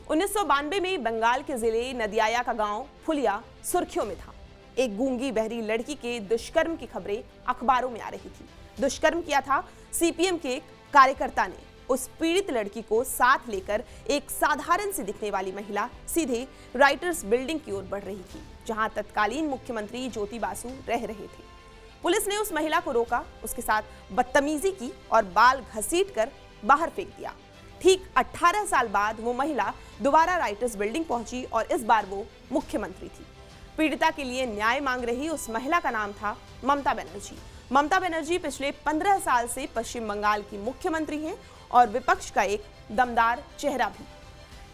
1992 में बंगाल के जिले नदियाया का गांव फुलिया सुर्खियों में था। एक गूंगी बहरी लड़की के दुष्कर्म की खबरें अखबारों में आ रही थी। दुष्कर्म किया था सीपीएम के कार्यकर्ता ने। उस पीड़ित लड़की को साथ लेकर एक साधारण सी दिखने वाली महिला सीधे राइटर्स बिल्डिंग की ओर बढ़ रही थी, जहां तत्कालीन मुख्यमंत्री ज्योति बासु रह रहे थे। पुलिस ने उस महिला को रोका, उसके साथ बदतमीजी की और बाल घसीटकर बाहर फेंक दिया। ठीक 18 साल बाद वो महिला दोबारा राइटर्स बिल्डिंग पहुंची और इस बार वो मुख्यमंत्री थी। पीड़िता के लिए न्याय मांग रही उस महिला का नाम था ममता बनर्जी। ममता बनर्जी पिछले 15 साल से पश्चिम बंगाल की मुख्यमंत्री हैं और विपक्ष का एक दमदार चेहरा भी।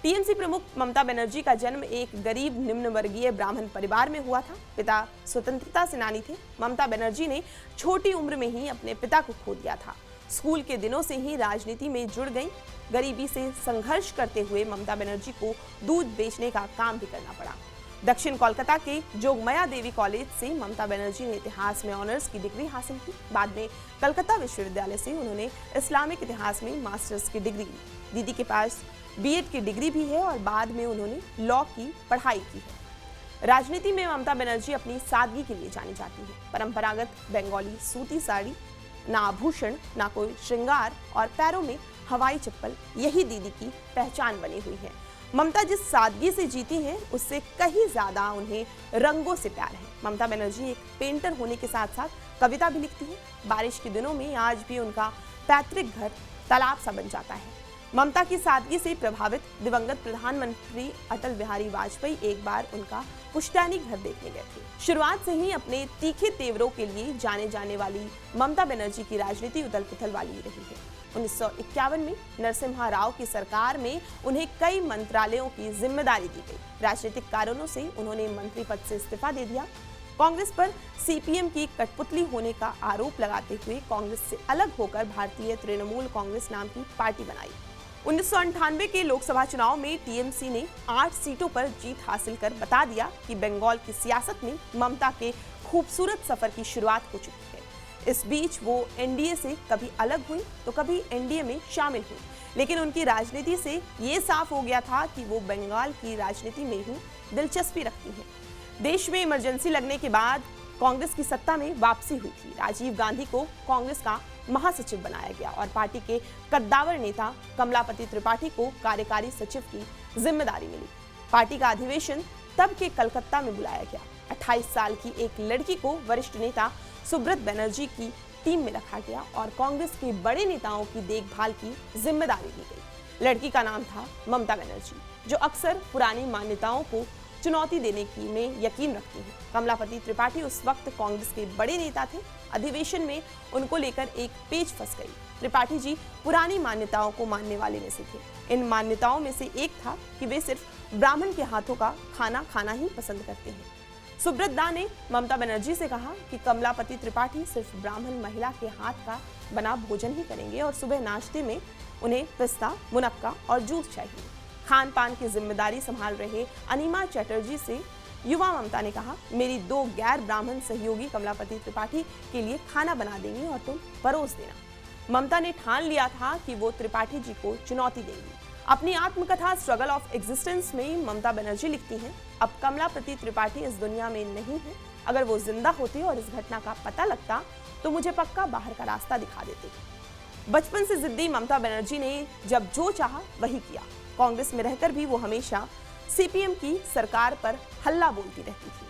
टीएमसी प्रमुख ममता बनर्जी का जन्म एक गरीब निम्न वर्गीय ब्राह्मण परिवार में हुआ था। पिता स्वतंत्रता सेनानी थे। ममता बनर्जी ने छोटी उम्र में ही अपने पिता को खो दिया था। स्कूल के दिनों से ही राजनीति में जुड़ गई। गरीबी से संघर्ष करते हुए ममता बनर्जी को दूध बेचने का काम भी करना पड़ा। दक्षिण कोलकाता के जोगमाया देवी कॉलेज से ममता बनर्जी ने इतिहास में ऑनर्स की डिग्री हासिल की। बाद में कलकत्ता विश्वविद्यालय से उन्होंने इस्लामिक इतिहास में मास्टर्स की डिग्री ली। दीदी के पास बीएड की डिग्री भी है और बाद में उन्होंने लॉ की पढ़ाई की है। राजनीति में ममता बनर्जी अपनी सादगी के लिए जानी जाती है। परंपरागत बंगाली सूती साड़ी, ना आभूषण, ना कोई श्रृंगार और पैरों में हवाई चप्पल, यही दीदी की पहचान बनी हुई है। ममता जिस सादगी से जीती हैं, उससे कहीं ज्यादा उन्हें रंगों से प्यार है। ममता बनर्जी एक पेंटर होने के साथ साथ कविता भी लिखती हैं। बारिश के दिनों में आज भी उनका पैतृक घर तालाब सा बन जाता है। ममता की सादगी से प्रभावित दिवंगत प्रधानमंत्री अटल बिहारी वाजपेयी एक बार उनका पुश्तैनी घर देखने गए थे। शुरुआत से ही अपने तीखे तेवरों के लिए जाने जाने वाली ममता बनर्जी की राजनीति उथल पुथल वाली रही है। 1951 में नरसिम्हा राव की सरकार में उन्हें कई मंत्रालयों की जिम्मेदारी दी गई। राजनीतिक कारणों से उन्होंने मंत्री पद से इस्तीफा दे दिया। कांग्रेस पर सीपीएम की कठपुतली होने का आरोप लगाते हुए कांग्रेस से अलग होकर भारतीय तृणमूल कांग्रेस नाम की पार्टी बनाई। 1998 के लोकसभा चुनाव में टीएमसी ने 8 सीटों पर जीत हासिल कर बता दिया कि बंगाल की सियासत में ममता के खूबसूरत सफर की शुरुआत हो चुकी है। इस बीच वो एनडीए से कभी अलग हुई तो कभी एनडीए में शामिल हुई, लेकिन उनकी राजनीति से ये साफ हो गया था कि वो बंगाल की राजनीति में ही दिलचस्पी रखती हैं। देश में इमरजेंसी लगने के बाद कांग्रेस की सत्ता में वापसी हुई थी। राजीव गांधी को कांग्रेस का महासचिव बनाया गया और पार्टी के कद्दावर नेता कमलापति त्रिपाठी को कार्यकारी सचिव की जिम्मेदारी मिली। पार्टी का अधिवेशन तब के कलकत्ता में बुलाया गया। 28 साल की एक लड़की को वरिष्ठ नेता सुब्रत बनर्जी की टीम में रखा गया और कांग्रेस के बड़े नेताओं की देखभाल की जिम्मेदारी दी गई। लड़की का नाम था ममता बनर्जी, जो अक्सर पुरानी मान्यताओं को चुनौती देने की में यकीन रखती है। कमलापति त्रिपाठी उस वक्त कांग्रेस के बड़े नेता थे। अधिवेशन में उनको लेकर एक पेच फंस गई। त्रिपाठी जी पुरानी मान्यताओं को मानने वाले में से थे। इन मान्यताओं में से एक था कि वे सिर्फ ब्राह्मण के हाथों का खाना खाना ही पसंद करते हैं। सुब्रत दा ने ममता बनर्जी से कहा कि कमलापति त्रिपाठी सिर्फ ब्राह्मण महिला के हाथ का बना भोजन ही करेंगे और सुबह नाश्ते में उन्हें पिस्ता, मुनक्का और जूस चाहिए। खान पान की जिम्मेदारी संभाल रहे अनिमा चटर्जी से युवा ममता ने कहा, मेरी 2 गैर ब्राह्मण सहयोगी कमलापति त्रिपाठी के लिए खाना बना देंगी और तुम परोस देना। ममता ने ठान लिया था कि वो त्रिपाठी जी को चुनौती देंगी। अपनी आत्मकथा स्ट्रगल ऑफ एग्जिस्टेंस में ममता बनर्जी लिखती हैं, अब कमलापति त्रिपाठी इस दुनिया में नहीं है। अगर वो जिंदा होती और इस घटना का पता लगता तो मुझे पक्का बाहर का रास्ता दिखा देते। बचपन से जिद्दी ममता बनर्जी ने जब जो चाहा वही किया। कांग्रेस में रहकर भी वो हमेशा सीपीएम की सरकार पर हल्ला बोलती रहती थी।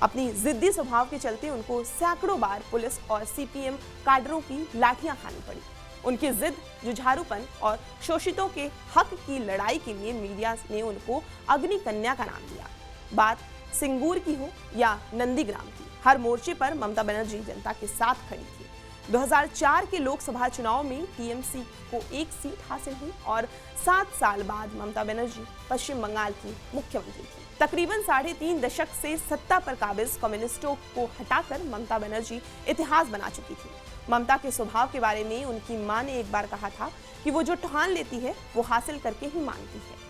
अपनी जिद्दी स्वभाव के चलते उनको सैकड़ों बार पुलिस और सीपीएम काडरों की लाठियां खानी पड़ी। उनकी जिद, जुझारूपन और शोषितों के हक की लड़ाई के लिए मीडिया ने उनको अग्नि कन्या का नाम दिया। बात सिंगूर की हो या नंदीग्राम की, हर मोर्चे पर ममता बनर्जी जनता के साथ खड़ी थी। 2004 के लोकसभा चुनाव में टीएमसी को 1 सीट हासिल हुई और 7 साल बाद ममता बनर्जी पश्चिम बंगाल की मुख्यमंत्री थी। तकरीबन 3.5 दशक से सत्ता पर काबिज कम्युनिस्टों को हटाकर ममता बनर्जी इतिहास बना चुकी थी। ममता के स्वभाव के बारे में उनकी मां ने एक बार कहा था कि वो जो ठान लेती है वो हासिल करके ही मानती है।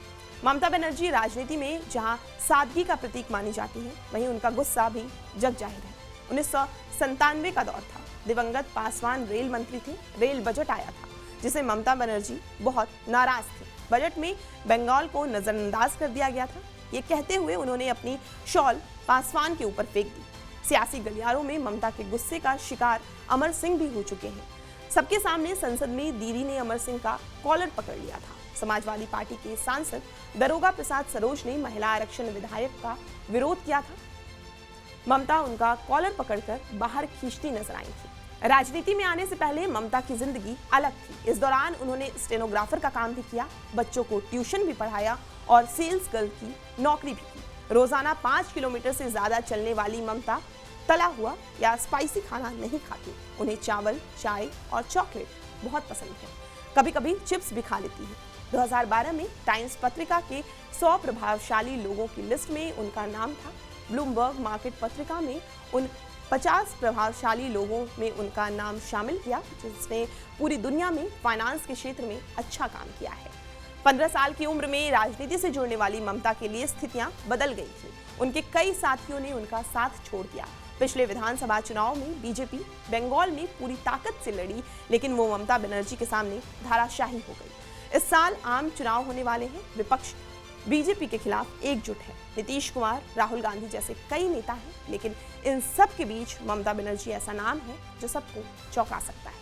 ममता बनर्जी राजनीति में जहां सादगी का प्रतीक मानी जाती है, वहीं उनका गुस्सा भी जग जाहिर है। 1997 का दौर था। दिवंगत पासवान रेल मंत्री थे। रेल बजट आया था। जिसे ममता बनर्जी बहुत नाराज थी। बजट में बंगाल को नजरअंदाज कर दिया गया था, ये कहते हुए उन्होंने अपनी शॉल पासवान के ऊपर फेंक दी। सियासी गलियारों में ममता के गुस्से का शिकार अमर सिंह भी हो चुके हैं। सबके सामने संसद में दीदी ने अमर सिंह का कॉलर पकड़ लिया था। समाजवादी पार्टी के सांसद दरोगा प्रसाद सरोज ने महिला आरक्षण विधेयक का विरोध किया था। ममता उनका कॉलर पकड़कर बाहर खींचती नजर आई थी। राजनीति में आने से पहले ममता की जिंदगी अलग थी। इस दौरान उन्होंने स्टेनोग्राफर का काम भी किया, बच्चों को ट्यूशन भी पढ़ाया और सेल्स गर्ल की नौकरी भी की। रोजाना 5 किलोमीटर से ज्यादा चलने वाली ममता तला हुआ या स्पाइसी खाना नहीं खाती। उन्हें चावल, चाय और चॉकलेट बहुत पसंद है। कभी कभी चिप्स भी खा लेती है। 2012 में टाइम्स पत्रिका के 100 प्रभावशाली लोगों की लिस्ट में उनका नाम था। ब्लूमबर्ग मार्केट पत्रिका में उन 50 प्रभावशाली लोगों में उनका नाम शामिल किया जिसने पूरी दुनिया में फाइनेंस के क्षेत्र में अच्छा काम किया है। 15 साल की उम्र में राजनीति से जुड़ने वाली ममता के लिए स्थितियां बदल गई थी। उनके कई साथियों ने उनका साथ छोड़ दिया। पिछले विधानसभा चुनाव में बीजेपी बंगाल में पूरी ताकत से लड़ी, लेकिन वो ममता बनर्जी के सामने धाराशाही हो गई। इस साल आम चुनाव होने वाले हैं। विपक्ष बीजेपी के खिलाफ एकजुट है। नीतीश कुमार, राहुल गांधी जैसे कई नेता हैं, लेकिन इन सब के बीच ममता बनर्जी ऐसा नाम है जो सबको चौंका सकता है।